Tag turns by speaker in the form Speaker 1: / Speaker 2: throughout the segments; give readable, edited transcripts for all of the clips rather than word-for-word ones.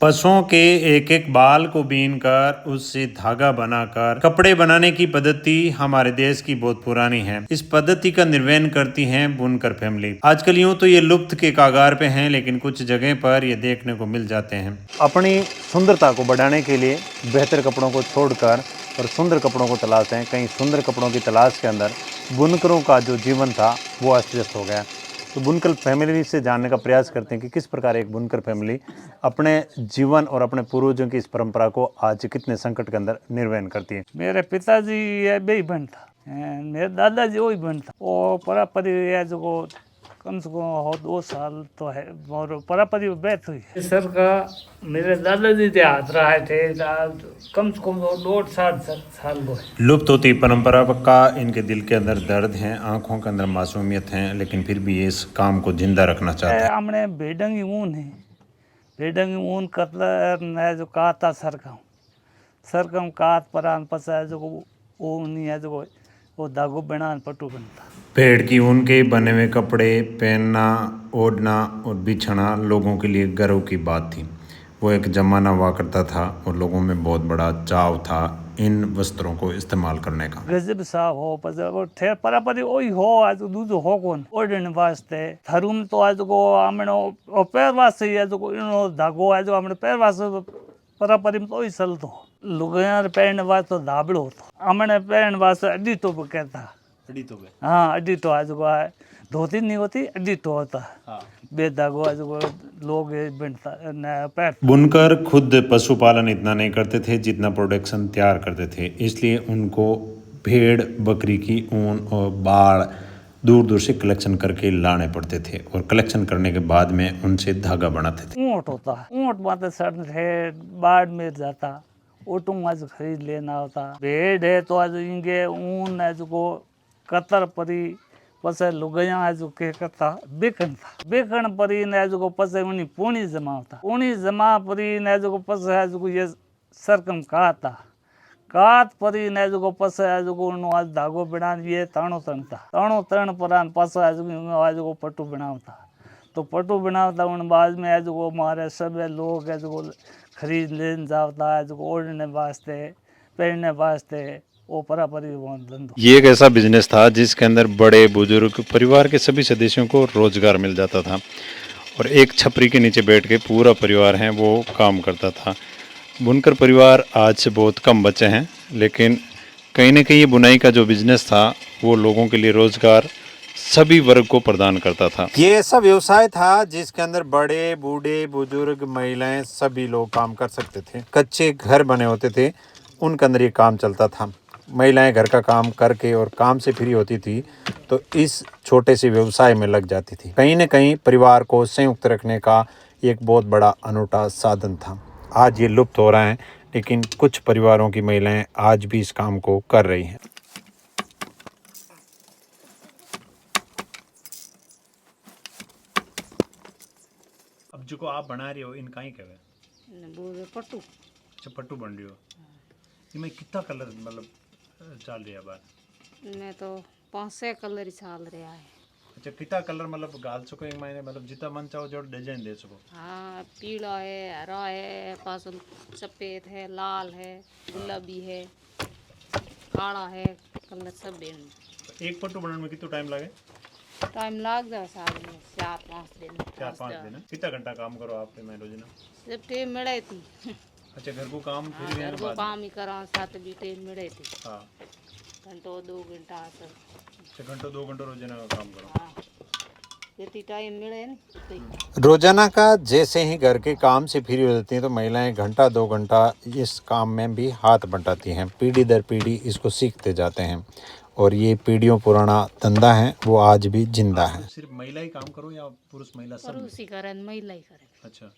Speaker 1: पशुओं के एक एक बाल को बीनकर उससे धागा बनाकर कपड़े बनाने की पद्धति हमारे देश की बहुत पुरानी है। इस पद्धति का निर्वहन करती है बुनकर फैमिली। आजकल यूं तो ये लुप्त के कागार पे हैं, लेकिन कुछ जगह पर ये देखने को मिल जाते हैं। अपनी सुंदरता को बढ़ाने के लिए बेहतर कपड़ों को छोड़कर और सुंदर कपड़ों को तलाशते हैं। कहीं सुंदर कपड़ों की तलाश के अंदर बुनकरों का जो जीवन था वो अस्त व्यस्त हो गया। तो बुनकर फैमिली से जानने का प्रयास करते हैं कि किस प्रकार एक बुनकर फैमिली अपने जीवन और अपने पूर्वजों की इस परंपरा को आज कितने संकट के अंदर निर्वहन करती है।
Speaker 2: मेरे पिताजी ये भी बनता, मेरे दादाजी वही बनता। वो परापरी है जो कम से कम हो 2 साल तो है और परापरी बैठ हुई सर का। मेरे दादाजी के हाथ रहे थे कम से कम 2.5 साल वो है।
Speaker 1: लुप्त होती परंपरा का इनके दिल के अंदर दर्द है, आंखों के अंदर मासूमियत है, लेकिन फिर भी ये इस काम को जिंदा रखना चाहते हैं।
Speaker 2: हमने बेडंगी ऊन है, बेडंगी ऊन कतलर ने जो काता सरकम कात परान पसा जो वो नहीं है जो वो धागो बनान पटू बनता।
Speaker 1: पेड़ की ऊन के बने हुए कपड़े पहनना, ओढ़ना और बिछना लोगों के लिए गर्व की बात थी। वो एक जमाना हुआ करता था और लोगों में बहुत बड़ा चाव था इन वस्त्रों को इस्तेमाल करने का।
Speaker 2: गजब सा हो ठेर परापरी ओही हो आज दूध हो कौन ओढ़ने वास्ते थरुम तो आज को हमने पैर वास्ते आज को इनो धागो आज हमने पैर वास्ते परापरी में तो ही चलतो लुगायार पहनने वास्ते धाबड़ो होतो हमने पहनने वास्ते अड्डी तो कहता
Speaker 1: अड्डी तो
Speaker 2: हाँ अड्डी तो आज को धोती नहीं होती अड्डी तो होता। हाँ। बेदागो आज को लोग बनता पैर।
Speaker 1: बुनकर खुद पशुपालन इतना नहीं करते थे जितना प्रोडक्शन तैयार करते थे, इसलिए उनको भेड़ बकरी की ऊन और बाड़ दूर दूर से कलेक्शन करके लाने पड़ते थे और कलेक्शन करने के बाद में उनसे धागा बनाते थे।
Speaker 2: ऊँट होता ऊँट माते सड़ थे बाढ़ में जाता ओटू आज खरीद लेना होता। भेड़ है तो आज इंगे ऊन आज को कतर परी पसे लुगाया आज के करता बेकन परी ने आज को पसे उनी पूनी जमा होता पूनी जमा परी ने आज को पसे आज को ये सरकम कात परी ने आज को पसे आज को उनो आज धागो बना ये ताणो तण परान पसे आज को पट्टू बनावता। तो पट्टू बनावता उन बाद में आज को हमारे सब लोग आज को खरीद लेने जाता आज को ओढ़ने वास्ते पहनने वास्ते वो परापरी धंधो।
Speaker 1: ये एक ऐसा बिजनेस था जिसके अंदर बड़े बुजुर्ग परिवार के सभी सदस्यों को रोजगार मिल जाता था और एक छपरी के नीचे बैठ के पूरा परिवार है वो काम करता था। बुनकर परिवार आज से बहुत कम बचे हैं, लेकिन कहीं ना कहीं ये बुनाई का जो बिजनेस था वो लोगों के लिए रोजगार सभी वर्ग को प्रदान करता था। ये ऐसा व्यवसाय था जिसके अंदर बड़े बूढ़े बुजुर्ग महिलाएं सभी लोग काम कर सकते थे। कच्चे घर बने होते थे उनके अंदर ये काम चलता था। महिलाएं घर का काम करके और काम से फ्री होती थी तो इस छोटे से व्यवसाय में लग जाती थी। कहीं न कहीं परिवार को संयुक्त रखने का एक बहुत बड़ा अनूठा साधन था। आज ये लुप्त हो रहा है, लेकिन कुछ परिवारों की महिलाएं आज भी इस काम को कर रही हैं। अब जो को आप बना रहे हो इनका ही कहवे
Speaker 2: पट्टू
Speaker 1: अच्छा पट्टू बन रही हो, इसमें कितना कलर मतलब चल रहा है बार
Speaker 3: मैं तो 5-6 कलर ही चल रहा है।
Speaker 1: अच्छा कितना कलर मतलब गाल सको एक महीने मतलब जितना मन चाहो जो डिजाइन दे सको।
Speaker 3: हाँ पीला है, हरा है, पास सफेद है, लाल है, गुलाबी है, काला है, कलर सब है।
Speaker 1: तो एक पट्टू बनाने में कितना टाइम लगे?
Speaker 3: टाइम लग जाए सारे 4-5 दिन।
Speaker 1: 4-5 दिन। कितना घंटा काम करो आप पे मैं रोजाना?
Speaker 3: जब टाइम मिले थी।
Speaker 1: अच्छा घर को काम फिर
Speaker 3: घर को काम ही करा साथ भी टाइम मिले थी।
Speaker 1: हाँ
Speaker 3: घंटो 2 घंटा सब।
Speaker 1: अच्छा घंटो 2 घंटो रोजाना का काम करो।
Speaker 3: हाँ जितनी टाइम मिले ना
Speaker 1: रोजाना का जैसे ही घर के काम से फ्री हो जाती हैं तो महिलाएं घंटा 2 घंटा इस काम में भी हाथ बंटाती हैं। पीढ़ी दर पीढ़ी इसको सीखते जाते हैं और ये पीढ़ियों पुराना धंधा है वो आज भी जिंदा है। सिर्फ महिला ही काम करो या पुरुष महिला सब?
Speaker 3: पुरुष ही करें महिला ही करें।
Speaker 1: अच्छा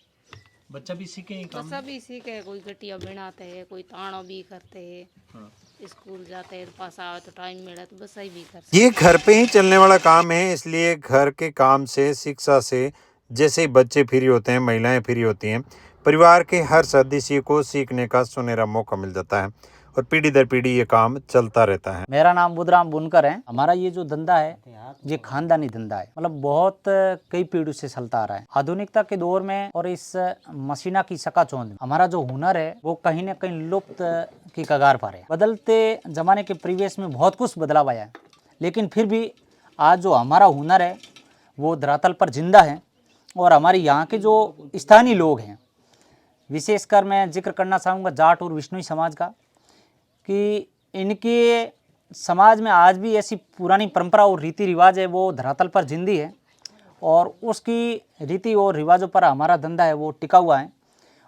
Speaker 1: बच्चा भी सीखे ये काम?
Speaker 3: बच्चा भी सीखे, कोई गटिया बनाते हैं, कोई ताना भी करते हैं।
Speaker 1: हाँ।
Speaker 3: स्कूल जाते हैं पास आवे तो टाइम मिला तो बस ही भी करते।
Speaker 1: ये घर पे ही चलने वाला काम है, इसलिए घर के काम से शिक्षा से जैसे ही बच्चे फ्री होते हैं महिलाएं फ्री होती हैं, परिवार के हर सदस्य को सीखने का सुनहरा मौका मिल जाता है और पीढ़ी दर पीढ़ी ये काम चलता रहता है।
Speaker 4: मेरा नाम बुधराम बुनकर है। हमारा ये जो धंधा है ये खानदानी धंधा है, मतलब बहुत कई पीढ़ियों से चलता आ रहा है। आधुनिकता के दौर में और इस मशीना की चकाचौंध में हमारा जो हुनर है वो कहीं न कहीं लुप्त की कगार पर है। बदलते जमाने के परिवेश में बहुत कुछ बदलाव आया है, लेकिन फिर भी आज जो हमारा हुनर है वो धरातल पर जिंदा है। और हमारे यहाँ के जो स्थानीय लोग हैं, विशेषकर मैं जिक्र करना चाहूँगा जाट और विष्णुई समाज का, कि इनके समाज में आज भी ऐसी पुरानी परंपरा और रीति रिवाज है वो धरातल पर जिंदी है, और उसकी रीति और रिवाजों पर हमारा धंधा है वो टिका हुआ है।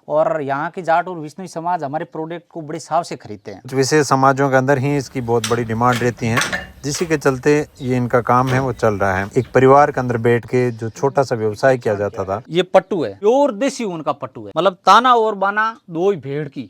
Speaker 4: और यहाँ के जाट और विष्णुई समाज हमारे प्रोडक्ट को बड़े चाव से खरीदते हैं।
Speaker 1: कुछ विशेष समाजों के अंदर ही इसकी बहुत बड़ी डिमांड रहती है, जिसी के चलते ये इनका काम है वो चल रहा है। एक परिवार के अंदर बैठ के जो छोटा सा व्यवसाय किया जाता था,
Speaker 4: ये पट्टू है, प्योर देसी ऊन का पट्टू है, मतलब ताना और बाना दो ही भेड़ की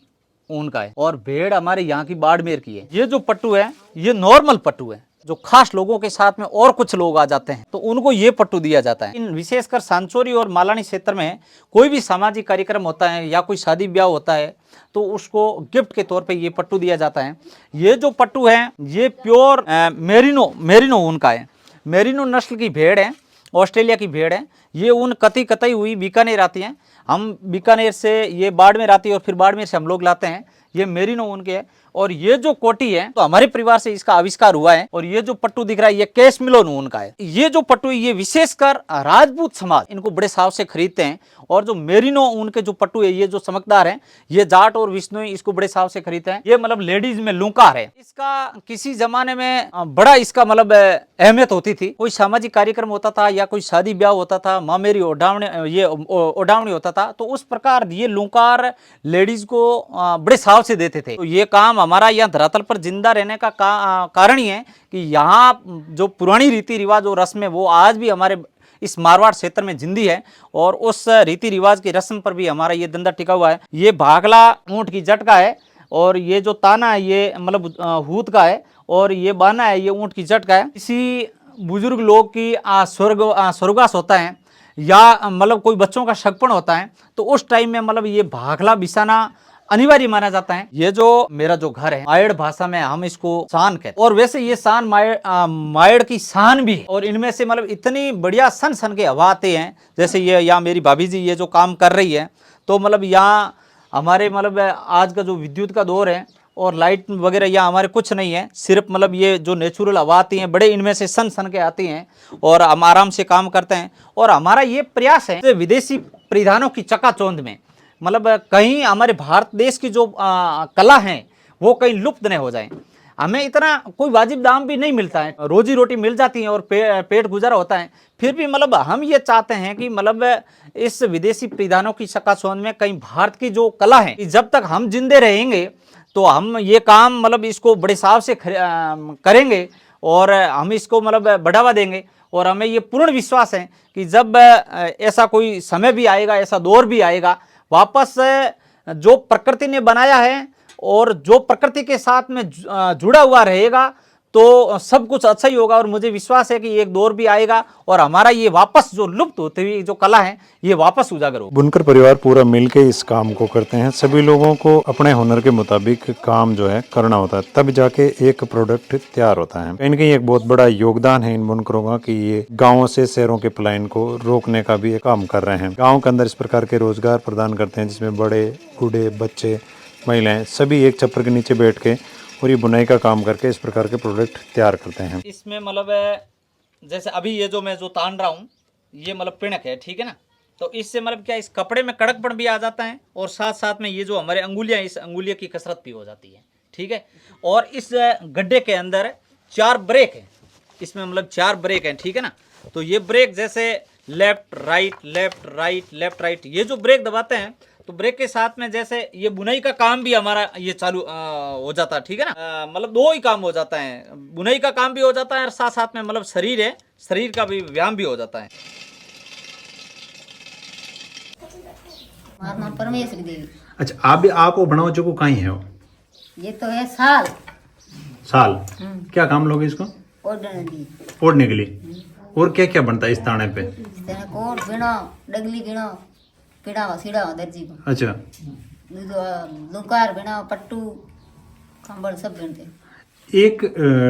Speaker 4: ऊन का है, और भेड़ हमारे यहाँ की बाड़मेर की है। ये जो पट्टू है ये नॉर्मल पट्टू है, जो खास लोगों के साथ में और कुछ लोग आ जाते हैं तो उनको ये पट्टू दिया जाता है। इन विशेषकर सांचौरी और मालानी क्षेत्र में कोई भी सामाजिक कार्यक्रम होता है या कोई शादी ब्याह होता है तो उसको गिफ्ट के तौर पे ये पट्टू दिया जाता है। ये जो पट्टू है ये प्योर मेरिनो ऊन का है। मेरिनो नस्ल की भेड़ है, ऑस्ट्रेलिया की भेड़ है। ये ऊन कतई हुई बीकानेर आती है, हम बीकानेर से ये बाड़मेर आती है और फिर बाड़मेर से हम लोग लाते हैं। ये मेरिनो ऊन के है। और ये जो कोटी है तो हमारे परिवार से इसका आविष्कार हुआ है। और ये जो पट्टू दिख रहा है ये कैशमिलोन ऊन का है। ये जो पट्टू ये विशेषकर राजपूत समाज इनको बड़े चाव से खरीदते हैं। और जो मेरिनो ऊन के जो पट्टू है ये जो चमकदार है ये जाट और विष्णुई इसको बड़े चाव से खरीदते हैं। ये मतलब लेडीज में लूंकार है। इसका किसी जमाने में बड़ा इसका मतलब अहमियत होती थी। कोई सामाजिक कार्यक्रम होता था या कोई शादी ब्याह होता था, माँ मेरी ओढ़ावनी होता था, तो उस प्रकार ये लूंकार लेडीज को बड़े चाव से देते थे। तो ये काम हमारा यहाँ धरातल पर जिंदा रहने का कारण ही है कि यहाँ जो पुरानी रीति रिवाज और रस्म है वो आज भी हमारे इस मारवाड़ क्षेत्र में जिंदी है। और उस रीति रिवाज की रस्म पर भी हमारा ये धंधा टिका हुआ है। ये भागला ऊंट की जट का है, और ये जो ताना है ये मतलब हूत का है, और ये बाना है ये ऊंट की जट का है। किसी बुजुर्ग लोग की स्वर्गवास होता है या मतलब कोई बच्चों का शगपण होता है तो उस टाइम में मतलब ये भागला बिसाना अनिवार्य माना जाता है। ये जो मेरा जो घर है मायड़ भाषा में हम इसको सान कहते हैं, और वैसे ये सान मायड़ की शान भी है। और इनमें से मतलब इतनी बढ़िया सन सन के हवा आते हैं। जैसे ये यहाँ मेरी भाभी जी ये जो काम कर रही है तो मतलब यहाँ हमारे मतलब आज का जो विद्युत का दौर है और लाइट वगैरह यहाँ हमारे कुछ नहीं है, सिर्फ मतलब ये जो नेचुरल हवा आती है बड़े इनमें से सन सन के आती हैं और हम आराम से काम करते हैं। और हमारा ये प्रयास है विदेशी परिधानों की चकाचौंध में मतलब कहीं हमारे भारत देश की जो कला है वो कहीं लुप्त नहीं हो जाए। हमें इतना कोई वाजिब दाम भी नहीं मिलता है, रोजी रोटी मिल जाती है और पेट गुजारा होता है। फिर भी मतलब हम ये चाहते हैं कि मतलब इस विदेशी परिधानों की चकाचौंध में कहीं भारत की जो कला है जब तक हम जिंदे रहेंगे तो हम ये काम मतलब इसको बड़े चाव से करेंगे और हम इसको मतलब बढ़ावा देंगे। और हमें ये पूर्ण विश्वास है कि जब ऐसा कोई समय भी आएगा, ऐसा दौर भी आएगा, वापस जो प्रकृति ने बनाया है और जो प्रकृति के साथ में जुड़ा हुआ रहेगा तो सब कुछ अच्छा ही होगा। और मुझे विश्वास है कि एक दौर भी आएगा और हमारा ये वापस जो लुप्त होती हुई जो कला है ये वापस उजागर होगा।
Speaker 1: बुनकर परिवार पूरा मिलके इस काम को करते हैं। सभी लोगों को अपने हुनर के मुताबिक काम जो है करना होता है, तब जाके एक प्रोडक्ट तैयार होता है। कहीं न कहीं एक बहुत बड़ा योगदान है इन बुनकरों का कि ये गाँवों से शहरों के पलायन को रोकने का भी काम कर रहे हैं। गाँव के अंदर इस प्रकार के रोजगार प्रदान करते हैं जिसमें बड़े बूढ़े बच्चे महिलाएं सभी एक छप्पर के नीचे बैठ के और ये बुनाई का काम करके इस प्रकार के प्रोडक्ट तैयार करते हैं।
Speaker 4: इसमें मतलब जैसे अभी ये जो मैं जो तान रहा हूँ ये मतलब पिणक है, ठीक है ना। तो इससे मतलब क्या इस कपड़े में कड़कपन भी आ जाता है और साथ साथ में ये जो हमारे अंगुलियाँ इस अंगुलियों की कसरत भी हो जाती है, ठीक है। और इस गड्ढे के अंदर 4 ब्रेक है, इसमें मतलब 4 ब्रेक हैं, ठीक है ना। तो ये ब्रेक जैसे left right left right left right, ये जो ब्रेक दबाते हैं तो ब्रेक के साथ में जैसे ये बुनाई का काम भी हमारा ये चालू हो जाता है, ठीक है ना। मतलब 2 ही काम हो जाता है, बुनाई का काम भी हो जाता है और साथ साथ में मतलब शरीर है, शरीर का भी व्यायाम भी हो जाता है।
Speaker 5: हमारा नाम परमेश्वरी देवी।
Speaker 1: अच्छा, आप वो बनाओ जो कहीं है वो?
Speaker 5: ये तो है साल
Speaker 1: क्या काम लोगे इसको? ओढ़ने के लिए। और क्या क्या बनता है इस ताने पे?
Speaker 5: कोट बिना, डगली बिना, पीड़ा सीड़ा दर्जी को।
Speaker 1: अच्छा,
Speaker 5: लुकार बिना, पट्टू, कंबल सब बनते।
Speaker 1: एक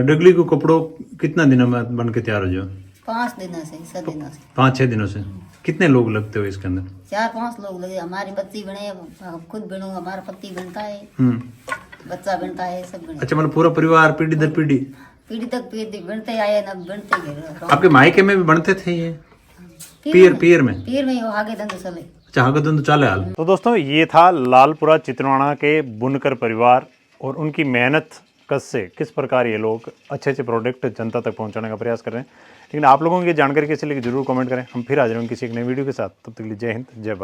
Speaker 1: डगली को कपड़ों कितना दिनों में बन के तैयार हो जाओ?
Speaker 5: 5 दिनों से 7 दिनों से
Speaker 1: 5-6 दिनों से। कितने लोग लगते हो इसके अंदर?
Speaker 5: 4-5 लोग लगे। हमारी बच्ची बने, खुद बनू, हमारा पति बनता है, बच्चा बनता है, सब बने।
Speaker 1: अच्छा, मतलब पूरा परिवार पीढ़ी दर पीढ़ी
Speaker 5: पीढ़ी तक पीढ़ी बनते आए ना, बनते गए।
Speaker 1: आपके मायके में भी बनते थे ये? पीर में
Speaker 5: पीर में वो आगे धंधे चले।
Speaker 1: अच्छा, आगे तो चाले हाल। तो दोस्तों, ये था लालपुरा चितरवाड़ा के बुनकर परिवार और उनकी मेहनत कस से किस प्रकार ये लोग अच्छे अच्छे प्रोडक्ट जनता तक पहुंचाने का प्रयास कर रहे हैं। लेकिन आप लोगों की जानकारी कैसे लगी जरूर कमेंट करें। हम फिर हाजिर होंगे किसी एक नई वीडियो के साथ। तब तक के लिए जय हिंद, जय भारत।